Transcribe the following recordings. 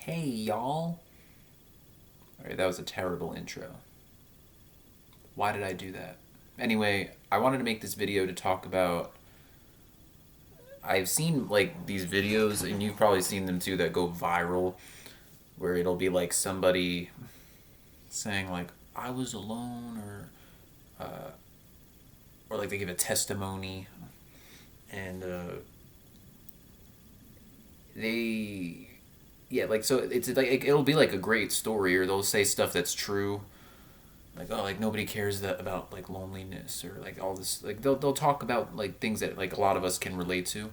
Hey, y'all. Alright, that was a terrible intro. Why did I do that? Anyway, I wanted to make this video to talk about. I've seen like these videos, and you've probably seen them too, that go viral, where it'll be like somebody saying like I was alone, or like they give a testimony, and they yeah, so it's like it'll be like a great story, or they'll say stuff that's true, like oh, like nobody cares about like loneliness, or like all this, like they'll talk about like things that like a lot of us can relate to,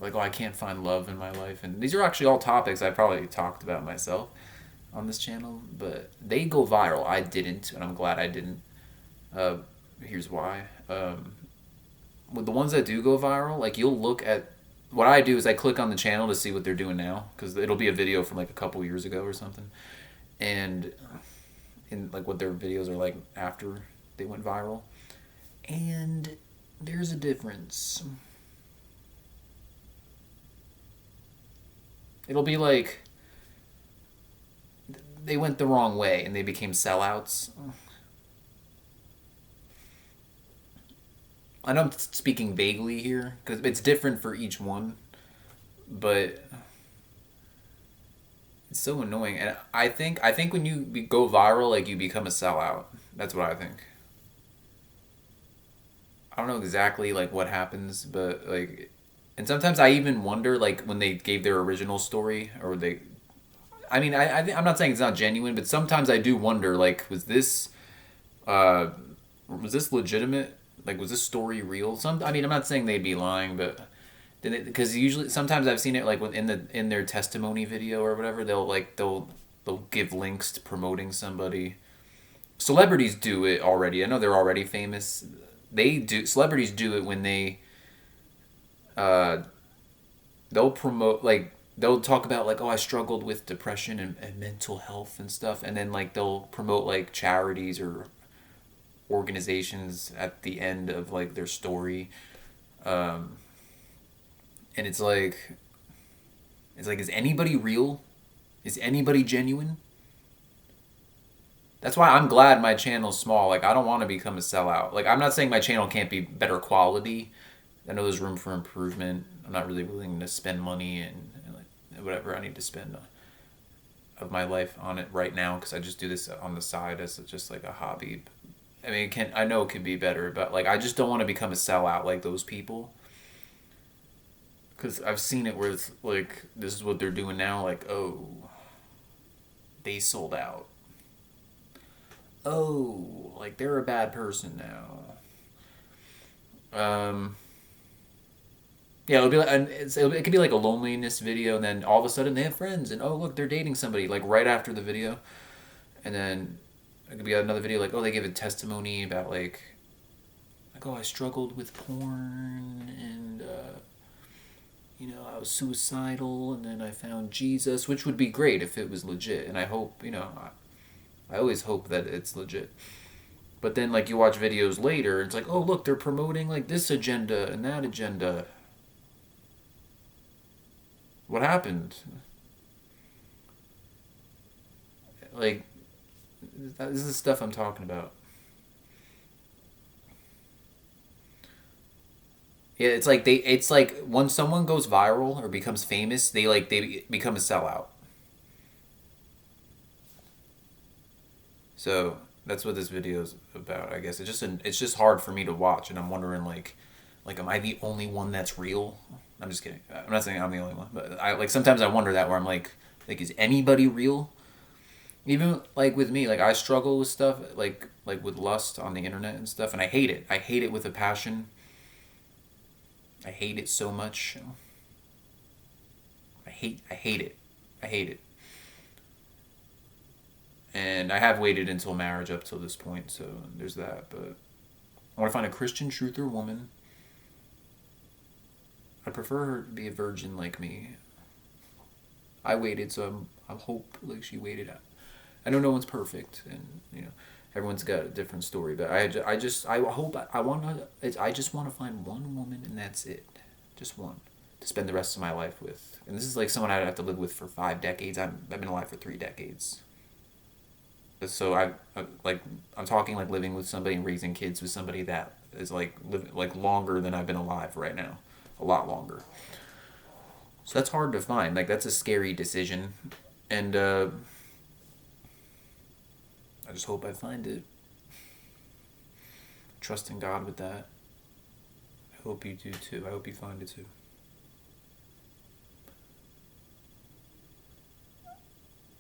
like oh, I can't find love in my life, and these are actually all topics I probably talked about myself on this channel, but they go viral. I didn't, and I'm glad I didn't. uh, Here's why. With the ones that do go viral, like you'll look at, what I do is I click on the channel to see what they're doing now, because it'll be a video from like a couple years ago or something, and in like what their videos are like after they went viral, and there's a difference. It'll be like they went the wrong way and they became sellouts. I know I'm speaking vaguely here because it's different for each one, but it's so annoying. And I think when you go viral, like you become a sellout. That's what I think. I don't know exactly like what happens, but like, and sometimes I even wonder like when they gave their original story, or they. I mean, I'm not saying it's not genuine, but sometimes I do wonder like uh was this legitimate? Like was this story real? I mean, I'm not saying they'd be lying, but because usually sometimes I've seen it like in their testimony video or whatever, they'll give links to promoting somebody. Celebrities do it already. I know they're already famous. Celebrities do it when uh they'll promote, like they'll talk about like oh, I struggled with depression and mental health and stuff, and then like they'll promote like charities or organizations at the end of like their story. um and it's like, is anybody real? Is anybody genuine? That's why I'm glad my channel's small. Like I don't want to become a sellout. Like I'm not saying my channel can't be better quality. I know there's room for improvement. I'm not really willing to spend money and like whatever I need to spend of my life on it right now, because I just do this on the side as just like a hobby. I mean, I know it could be better, but like I just don't want to become a sellout like those people, because I've seen it where it's like this is what they're doing now. Like oh, they sold out. Oh, like they're a bad person now. Um, yeah, it'll be like, it could be like a loneliness video, and then all of a sudden they have friends, and oh look, they're dating somebody like right after the video, and then it could be another video like oh, they give a testimony about like oh, I struggled with porn, and I was suicidal, and then I found Jesus, which would be great if it was legit, and I hope I always hope that it's legit. But then like you watch videos later, it's like oh look, they're promoting like this agenda and that agenda. What happened? Like this is the stuff I'm talking about. Yeah, it's like when someone goes viral or becomes famous, they become a sellout. So that's what this video is about. I guess it's just hard for me to watch, and I'm wondering like am I the only one that's real? I'm just kidding. I'm not saying I'm the only one, but I like sometimes I wonder that, where I'm like is anybody real? Even like with me, like I struggle with stuff like with lust on the internet and stuff, and I hate it. I hate it with a passion. I hate it so much. I hate it. I hate it. And I have waited until marriage up till this point, so there's that. But I want to find a Christian truther woman. I prefer her to be a virgin like me. I waited, so I hope like she waited. I know no one's perfect, and everyone's got a different story. But I hope I want to. I just want to find one woman, and that's it, just one. to spend the rest of my life with. And this is like someone I'd have to live with for 5 decades. I've been alive for 3 decades. So like I'm talking like living with somebody and raising kids with somebody that is like like longer than I've been alive right now, a lot longer. So that's hard to find. Like that's a scary decision, and I just hope I find it. Trust in God with that. I hope you do too. I hope you find it too.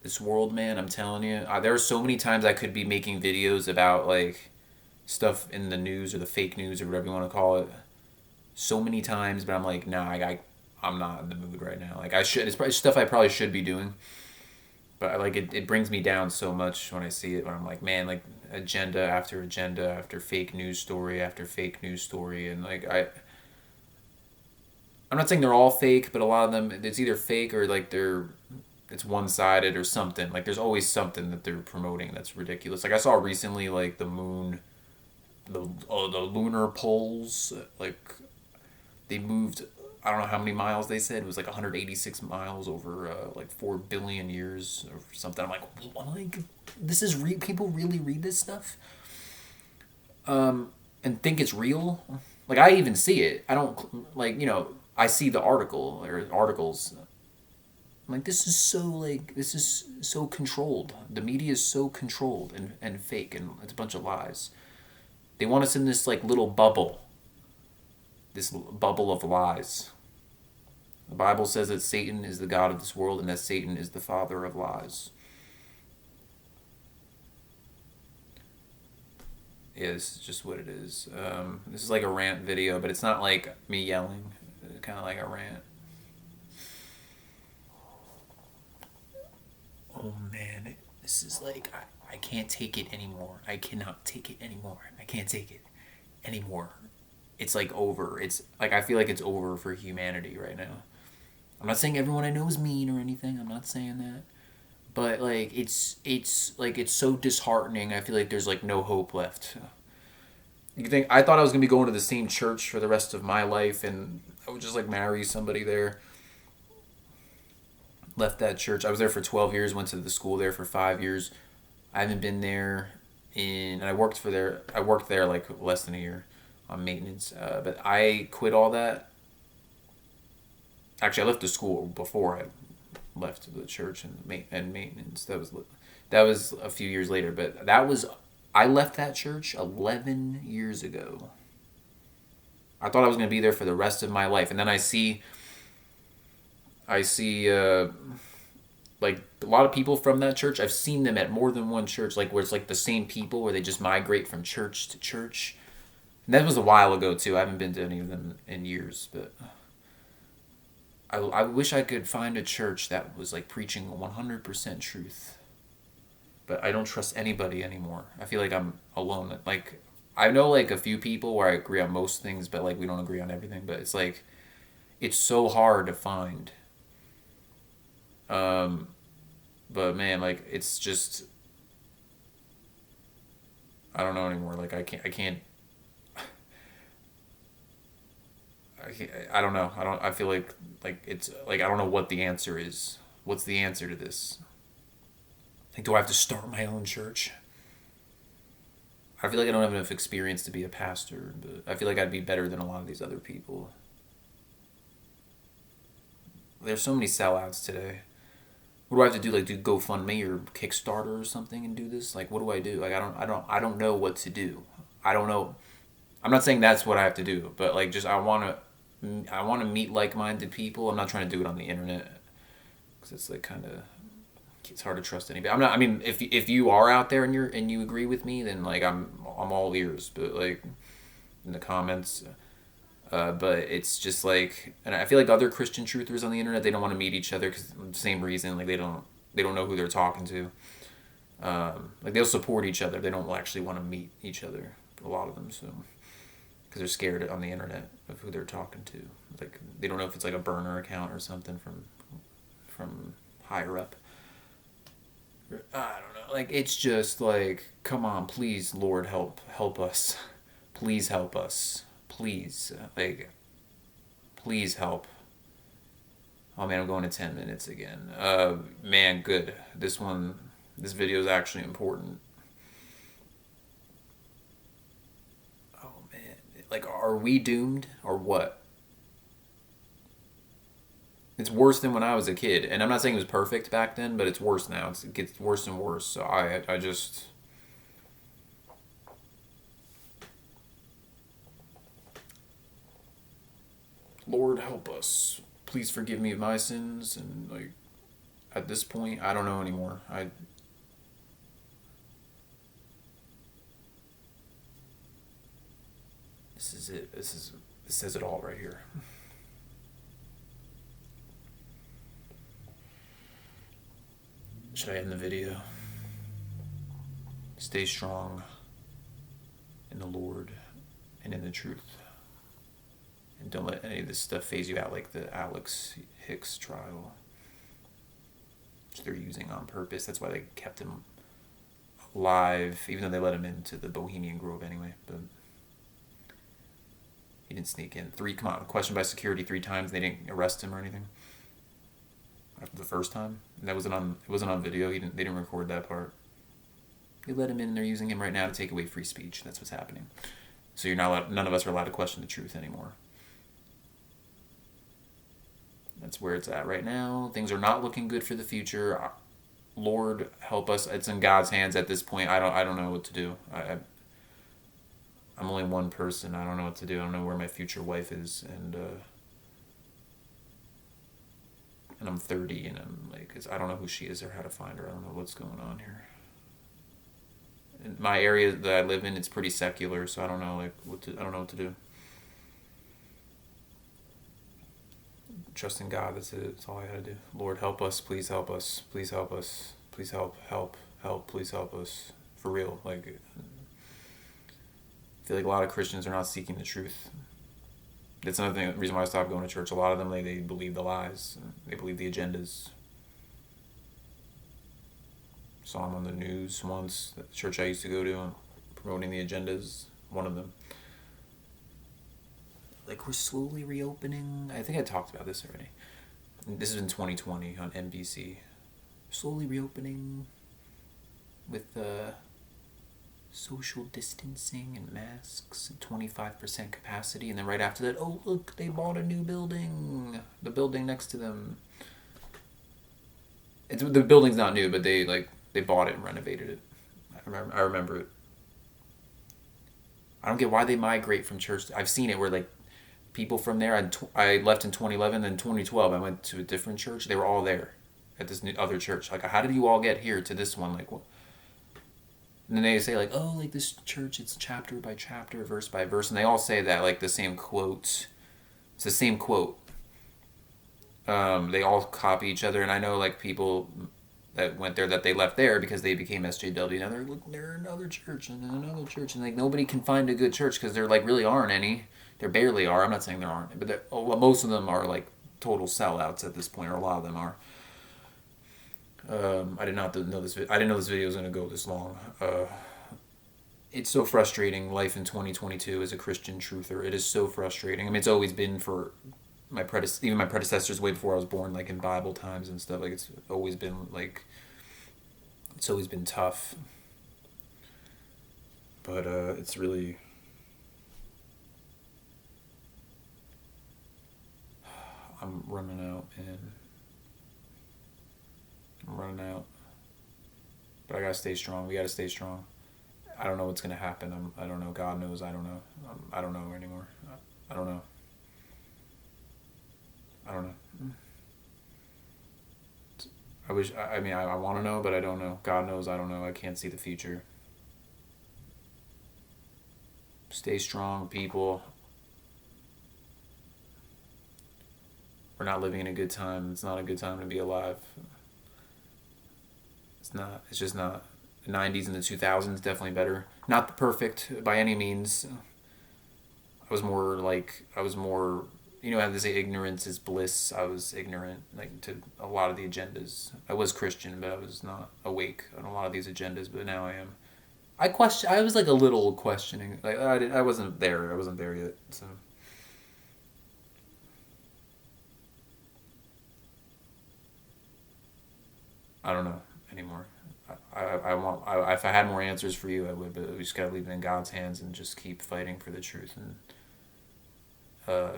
This world, man, I'm telling you, there are so many times I could be making videos about like stuff in the news or the fake news or whatever you want to call it. So many times, but I'm like, nah, I'm not in the mood right now. Like I should, it's probably stuff I probably should be doing, but I, like it brings me down so much when I see it. When I'm like, man, like agenda after fake news story after fake news story, and like I'm not saying they're all fake, but a lot of them it's either fake or like it's one sided or something. Like there's always something that they're promoting that's ridiculous. Like I saw recently, like the moon, the lunar poles, like they moved. I don't know how many miles they said. It was like 186 miles over like 4 billion years or something. I'm like, what? Like this is real. People really read this stuff, and think it's real. Like I even see it. I don't like I see the article or articles. I'm like this is so controlled. The media is so controlled and fake and it's a bunch of lies. They want us in this like little bubble. This bubble of lies. The Bible says that Satan is the god of this world and that Satan is the father of lies. Yeah, this is just what it is. This is like a rant video, but it's not like me yelling. It's kind of like a rant. Oh man, this is like, I can't take it anymore. I cannot take it anymore. I can't take it anymore. It's like over. It's like, I feel like it's over for humanity right now. I'm not saying everyone I know is mean or anything. I'm not saying that. But like it's like it's so disheartening. I feel like there's like no hope left. You think I thought I was gonna be going to the same church for the rest of my life, and I would just like marry somebody there. Left that church. I was there for 12 years. Went to the school there for 5 years. I haven't been there and I worked for there. I worked there like less than a year on maintenance. But I quit all that. Actually, I left the school before I left the church and maintenance. That was a few years later. But I left that church 11 years ago. I thought I was going to be there for the rest of my life, and then I see like a lot of people from that church. I've seen them at more than one church, like where it's like the same people, where they just migrate from church to church. And that was a while ago too. I haven't been to any of them in years, but I wish I could find a church that was like preaching 100% truth. But I don't trust anybody anymore. I feel like I'm alone. Like I know like a few people where I agree on most things, but like we don't agree on everything. But it's like it's so hard to find. But man, like it's just I don't know anymore. Like I don't know. I feel like it's like I don't know what the answer is. What's the answer to this? Like do I have to start my own church? I feel like I don't have enough experience to be a pastor, but I feel like I'd be better than a lot of these other people. There's so many sellouts today. What do I have to do? Like do GoFundMe or Kickstarter or something and do this? Like what do I do? Like I don't know what to do. I don't know. I'm not saying that's what I have to do, but like just I want to meet like-minded people. I'm not trying to do it on the internet because it's like kind of it's hard to trust anybody. I'm not. I mean, if you are out there and you agree with me, then like I'm all ears. But like in the comments, but it's just like, and I feel like other Christian truthers on the internet, they don't want to meet each other because the same reason. Like they don't know who they're talking to. Like they'll support each other. They don't actually want to meet each other. A lot of them, so because they're scared on the internet of who they're talking to. Like they don't know if it's like a burner account or something from higher up. I don't know. Like it's just like, come on, please, Lord, help us, please help us, please, like, please help. Oh man, I'm going to 10 minutes again. Man, good. This video is actually important. Oh man, like, are we doomed or what? It's worse than when I was a kid, and I'm not saying it was perfect back then, but it's worse now. It gets worse and worse. So I just, Lord help us. Please forgive me of my sins. And like, at this point, I don't know anymore. This is it. This says it all right here. Should I end the video? Stay strong in the Lord and in the truth. And don't let any of this stuff phase you out, like the Alex Hicks trial, which they're using on purpose. That's why they kept him alive, even though they let him into the Bohemian Grove anyway. But he didn't sneak in. Questioned by security 3 times. They didn't arrest him or anything. After the first time, and it wasn't on video. They didn't record that part. They let him in. And they're using him right now to take away free speech. That's what's happening. So none of us are allowed to question the truth anymore. That's where it's at right now. Things are not looking good for the future. Lord help us. It's in God's hands at this point. I don't know what to do. I'm only one person. I don't know what to do. I don't know where my future wife is, and I'm 30, and I'm like, I don't know who she is or how to find her. I don't know what's going on here. In my area that I live in, it's pretty secular, so I don't know I don't know what to do. Trust in God. That's it. That's all I gotta do. Lord, help us. Please help us. Please help us. Please help. Please help us. For real. Like, I feel like a lot of Christians are not seeking the truth. That's another thing. Reason why I stopped going to church. A lot of them, they believe the lies. They believe the agendas. Saw them on the news once. The church I used to go to, promoting the agendas. One of them. Like, we're slowly reopening. I think I talked about this already. This is in 2020 on NBC. Slowly reopening with social distancing and masks and 25% capacity. And then right after that, oh, look, they bought a new building. The building next to them. The building's not new, but they bought it and renovated it. I remember it. I don't get why they migrate from church. I've seen it where, like, people from there, I left in 2011, then 2012, I went to a different church. They were all there at this new other church. Like, how did you all get here to this one? Like, what? And then they say, like, oh, like, this church, it's chapter by chapter, verse by verse. And they all say that, like, the same quotes. It's the same quote. They all copy each other. And I know, like, people that went there, that they left there because they became SJW. Now they're another church and another church. And, like, nobody can find a good church because there, like, really aren't any. There barely are. I'm not saying there aren't, but most of them are, like, total sellouts at this point, or a lot of them are. I did not know this. I didn't know this video was gonna go this long. It's so frustrating. Life in 2022 as a Christian truther. It is so frustrating. I mean, it's always been for even my predecessors way before I was born, like in Bible times and stuff. Like, it's always been tough. But it's really. I'm running out, man. I'm running out. But I gotta stay strong. We gotta stay strong. I don't know what's gonna happen. I don't know. God knows. I don't know. I don't know anymore. I don't know. I don't know. I wish. I mean, I want to know, but I don't know. God knows. I don't know. I can't see the future. Stay strong, people. We're not living in a good time. It's not a good time to be alive. It's not. It's just not. The 90s and the 2000s definitely better. Not perfect by any means. I was more, how they say ignorance is bliss. I was ignorant, like, to a lot of the agendas. I was Christian, but I was not awake on a lot of these agendas, but now I am. I was, like, a little questioning. Like, I wasn't there. I wasn't there yet, so. I don't know anymore. I want. If I had more answers for you, I would. But we just gotta leave it in God's hands and just keep fighting for the truth and uh,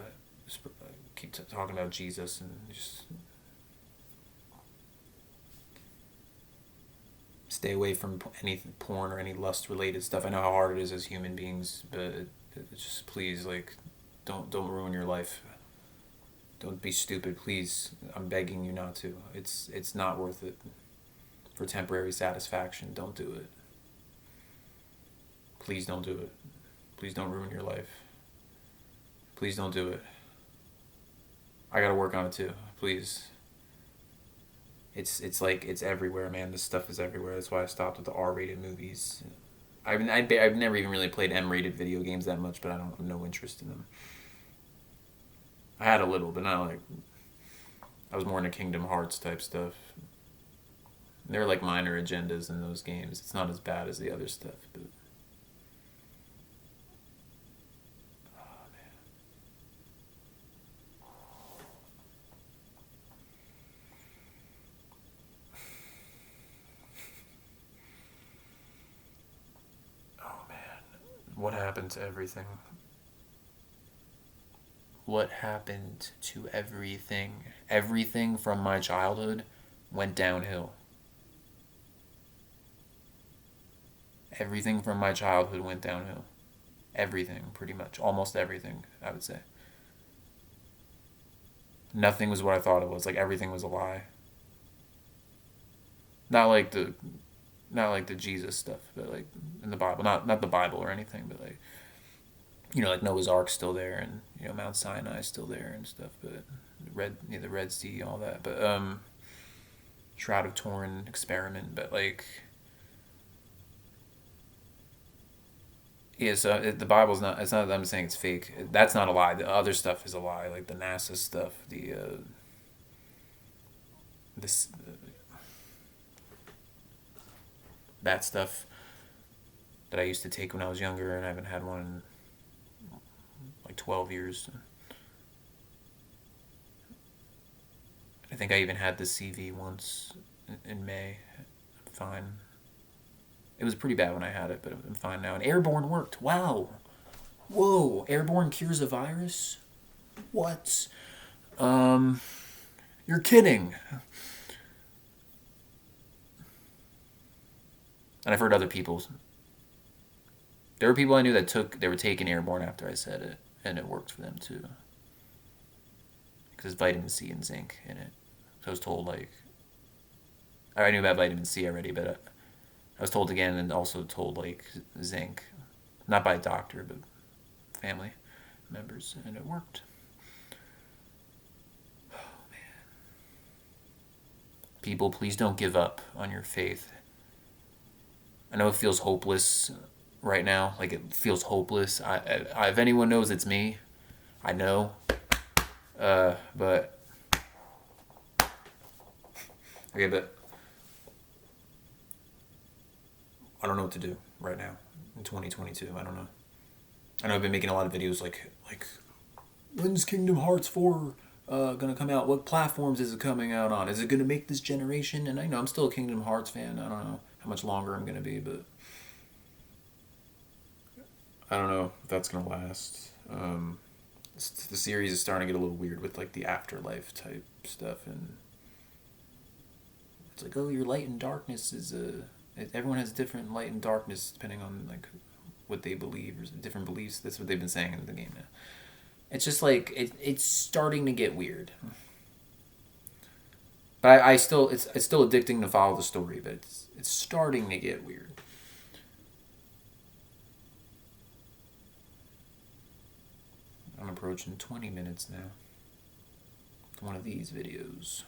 keep talking about Jesus and just stay away from any porn or any lust related stuff. I know how hard it is as human beings, but just please, like, don't ruin your life. Don't be stupid, please. I'm begging you not to. It's not worth it for temporary satisfaction. Don't do it. Please don't do it. Please don't ruin your life. Please don't do it. I gotta work on it too. Please. It's like it's everywhere, man. This stuff is everywhere. That's why I stopped with the R-rated movies. I've never even really played M-rated video games that much, but I don't have no interest in them. I had a little, but not like I was more into Kingdom Hearts type stuff. There are like minor agendas in those games. It's not as bad as the other stuff, but oh, man. Oh man, what happened to everything? What happened to everything? Everything from my childhood went downhill. Everything from my childhood went downhill. Everything, pretty much. Almost everything, I would say. Nothing was what I thought it was. Like everything was a lie. Not like the not like the Jesus stuff, but like in the Bible. Not the Bible or anything, but like like Noah's Ark's still there and Mount Sinai's still there and stuff, but the Red Sea, all that. But Shroud of Turin experiment, but like yeah, so the Bible's not. It's not that I'm saying it's fake. That's not a lie. The other stuff is a lie, like the NASA stuff, this that stuff that I used to take when I was younger, and I haven't had one in like 12 years. I think I even had the CV once in May. I'm fine. It was pretty bad when I had it, but I'm fine now. And Airborne worked. Wow. Whoa. Airborne cures a virus? What? You're kidding. And I've heard other people. There were people I knew they were taking Airborne after I said it, and it worked for them too. Because it's vitamin C and zinc in it. So I was told, like, I knew about vitamin C already, but I was told again, and also told, like, zinc. Not by a doctor, but family members, and it worked. Oh, man. People, please don't give up on your faith. I know it feels hopeless right now. Like, it feels hopeless. If anyone knows, it's me. I know. But okay, but I don't know what to do right now in 2022. I don't know. I know I've been making a lot of videos like when's Kingdom Hearts 4 gonna come out? What platforms is it coming out on? Is it gonna make this generation? And I know I'm still a Kingdom Hearts fan. I don't know how much longer I'm gonna be, but I don't know if that's gonna last. The series is starting to get a little weird with like the afterlife type stuff, and it's like, oh, your light and darkness is everyone has different light and darkness depending on like what they believe or different beliefs. That's what they've been saying in the game now. It's just like it's starting to get weird. But I still it's still addicting to follow the story, but it's starting to get weird. I'm approaching 20 minutes now. One of these videos.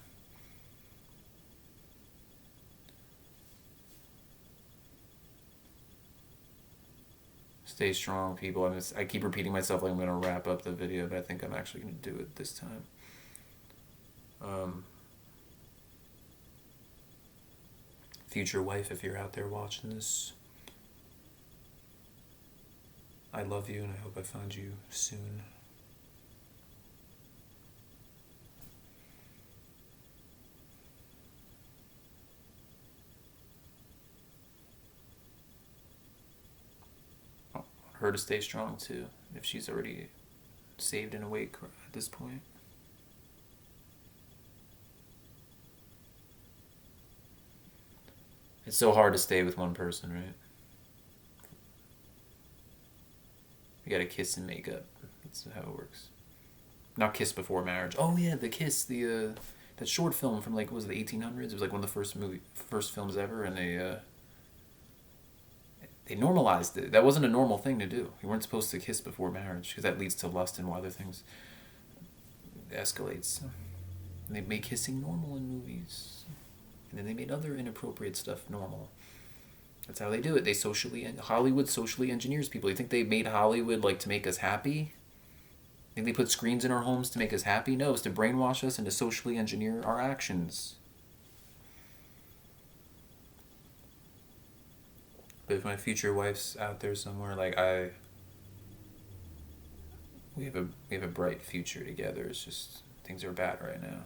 Stay strong, people. I keep repeating myself like I'm going to wrap up the video, but I think I'm actually going to do it this time. Future wife, if you're out there watching this, I love you and I hope I find you soon. her to stay strong too, if she's already saved and awake at this point. It's so hard to stay with one person, right? You gotta kiss and make up. That's how it works. Not kiss before marriage. Oh yeah, the kiss, the that short film from like what was it, the 1800s? It was like one of the first films ever, and they normalized it. That wasn't a normal thing to do. You weren't supposed to kiss before marriage because that leads to lust and other things escalates. And they made kissing normal in movies, and then they made other inappropriate stuff normal. That's how they do it. Hollywood socially engineers people. You think they made Hollywood like to make us happy? Think they put screens in our homes to make us happy? No, it's to brainwash us and to socially engineer our actions. But if my future wife's out there somewhere, like we have a bright future together. It's just things are bad right now.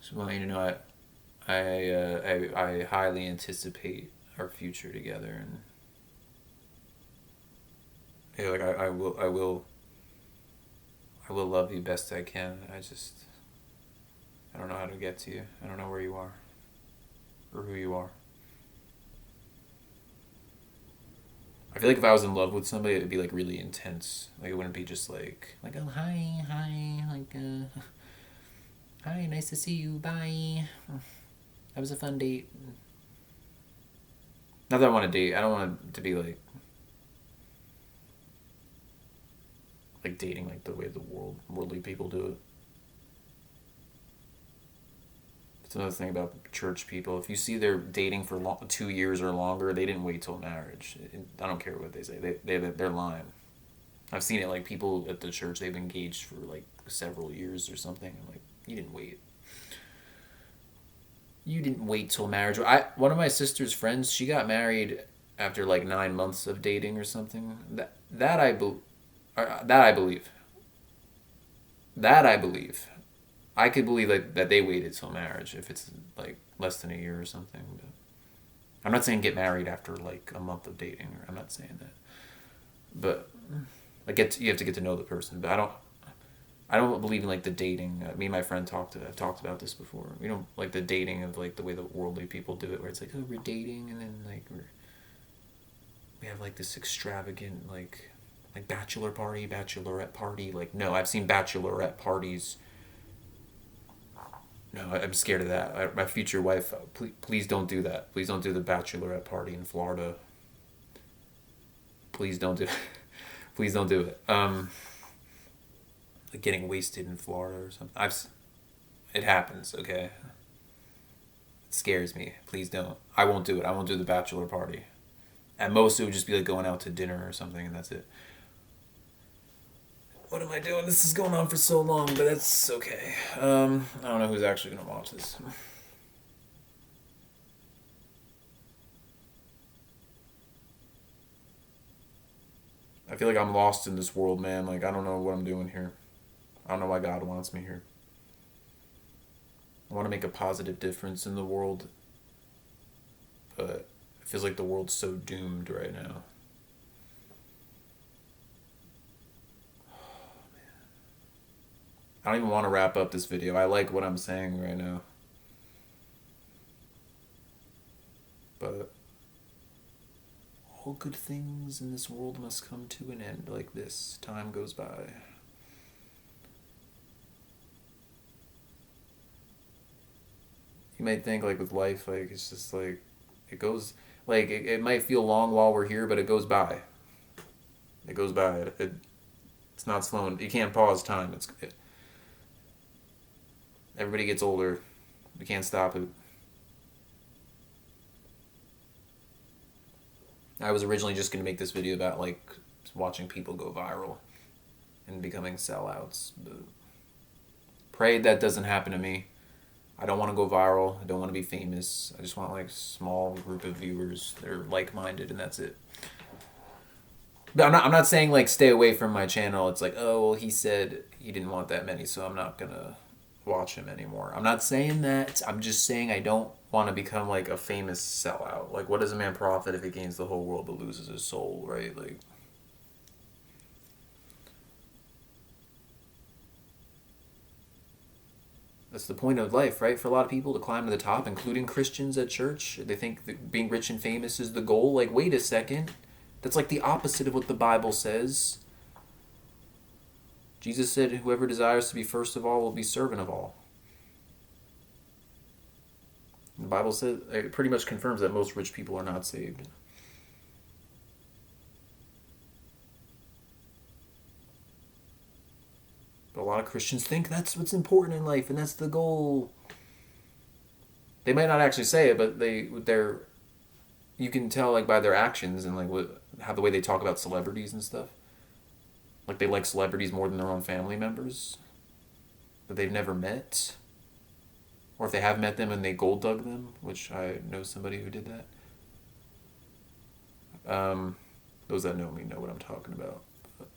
So I want you to know I highly anticipate our future together, and yeah, like I will love you best I can. I don't know how to get to you. I don't know where you are or who you are. I feel like if I was in love with somebody, it'd be like really intense. Like it wouldn't be just like oh hi, like hi, nice to see you, bye. That was a fun date. Not that I want to date. I don't want it to be like dating like the way the worldly people do it. It's another thing about church people. If you see they're dating for 2 years or longer, they didn't wait till marriage. I don't care what they say. They're lying. I've seen it like people at the church, they've engaged for like several years or something. I'm like, you didn't wait. You didn't wait till marriage. One of my sister's friends, she got married after like 9 months of dating or something. That I believe. That I believe. I could believe that they waited till marriage if it's like less than a year or something. But I'm not saying get married after like a month of dating. I'm not saying that. But like you have to get to know the person. But I don't believe in like the dating. Me and my friend have talked about this before. We don't like the dating of like the way the worldly people do it, where it's like, oh, we're dating, and then like we have like this extravagant like bachelor party, bachelorette party. Like no, I've seen bachelorette parties. No, I'm scared of that. My future wife, please don't do that. Please don't do the bachelorette party in Florida. Please don't do. Please don't do it. Like getting wasted in Florida or something. It happens. Okay. It scares me. Please don't. I won't do it. I won't do the bachelor party. At most, it would just be like going out to dinner or something, and that's it. What am I doing? This is going on for so long, but that's okay. I don't know who's actually going to watch this. I feel like I'm lost in this world, man. Like, I don't know what I'm doing here. I don't know why God wants me here. I want to make a positive difference in the world, but it feels like the world's so doomed right now. I don't even want to wrap up this video. I like what I'm saying right now. But all good things in this world must come to an end like this. Time goes by. You might think like with life, like it's just like it goes like it might feel long while we're here, but it goes by. It goes by. It's not slowing. You can't pause time. Everybody gets older. We can't stop it. I was originally just going to make this video about like watching people go viral and becoming sellouts. But pray that doesn't happen to me. I don't want to go viral. I don't want to be famous. I just want like a small group of viewers that are like-minded, and that's it. But I'm not saying like stay away from my channel. It's like, oh well, he said he didn't want that many, so I'm not gonna watch him anymore. I'm not saying that. I'm just saying I don't want to become like a famous sellout. Like, what does a man profit if he gains the whole world but loses his soul, right? Like, that's the point of life, right? For a lot of people to climb to the top, including Christians at church. They think that being rich and famous is the goal. Like, wait a second. That's like the opposite of what the Bible says. Jesus said, whoever desires to be first of all will be servant of all. The Bible says, it pretty much confirms that most rich people are not saved. But a lot of Christians think that's what's important in life and that's the goal. They might not actually say it, but they're you can tell like by their actions and like how the way they talk about celebrities and stuff. Like they like celebrities more than their own family members that they've never met. Or if they have met them and they gold dug them, which I know somebody who did that. Those that know me know what I'm talking about. But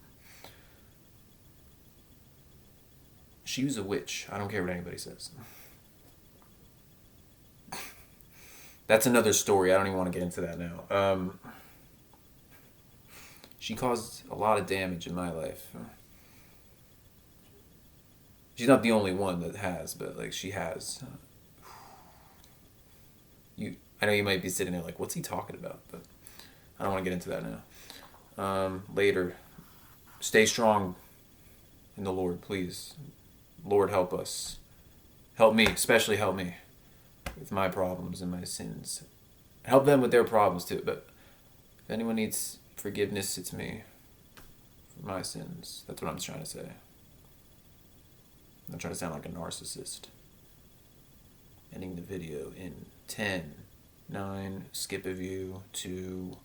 she was a witch. I don't care what anybody says. That's another story. I don't even want to get into that now. She caused a lot of damage in my life. She's not the only one that has, but like she has. I know you might be sitting there like, what's he talking about? But I don't want to get into that now. Later, stay strong in the Lord, please. Lord, help us. Help me, especially help me with my problems and my sins. Help them with their problems too. But if anyone needs forgiveness, it's me for my sins. That's what I'm trying to say. I'm not trying to sound like a narcissist. Ending the video in 10, 9, skip a view, 2,